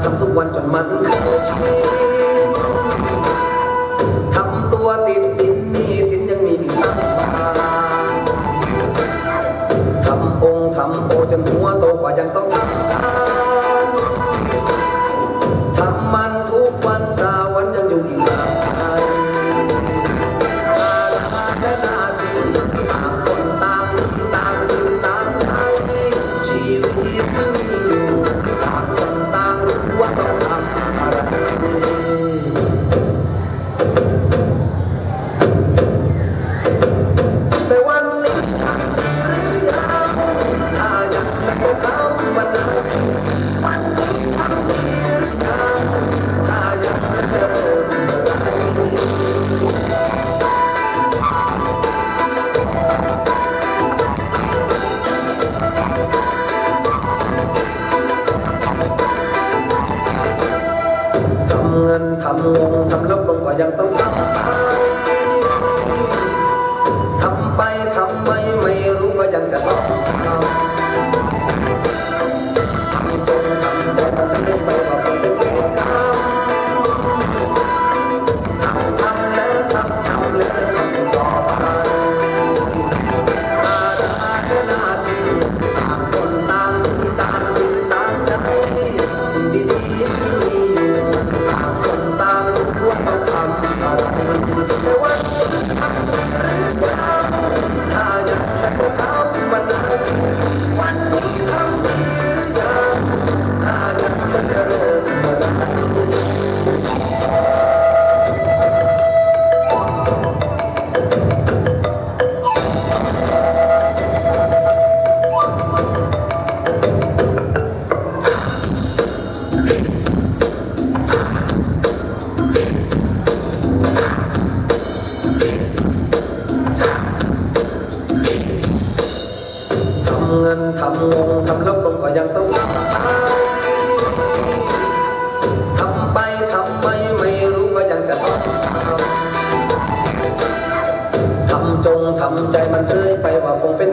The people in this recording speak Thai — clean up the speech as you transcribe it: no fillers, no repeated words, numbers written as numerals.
ทำทุกวันจนมันเคยชินทำตัวติดดินหนี้สินยังมีอีกตั้งมากทำองค์ทำโอจนหัวโตกว่ายังต้องทำการทำมันทุกวันสาวันยังอยู่อีกนานและหน้าที่ต่างคนต่างมีต่างดื่มต่างใจชีวิตที่มีอยู่ต่างคนต่างรู้ว่าต้องทำอะไรแต่วันนี้ทำดีหรือยังถ้าอยากจะทำวันนั้นวันนี้ทำดีหรือยังถ้าอยากจะเริ่มเมื่อไหร่เงินทำงงทำลบลงก็ยังต้องทำไปทำไปทำไมไม่รู้ก็ยังจะต้องทำตรงทำใจมันเรื่อยไปว่ามันเป็นเวรกรรมทำแล้วทำแล้วทำต่อไปอาแค่หน้าที่ต่างคนต่างมีต่างดินต่างใจสิ่งดีๆที่มีอยู่ต่างคนต่างรู้ว่าต้องทำอะไรแต่วันนี้ทำหรือยังถ้าอยากจะทำวันนั้นวันนี้ทำดีหรือยังถ้าอยากจะเริ่มเมื่อไหร่เงินทำงงทำลบลงก็ยังต้องทำไปทำไมไม่รู้ก็ยังจะต้องทำจงทำใจมันเรื่อยไปว่าคงเป็น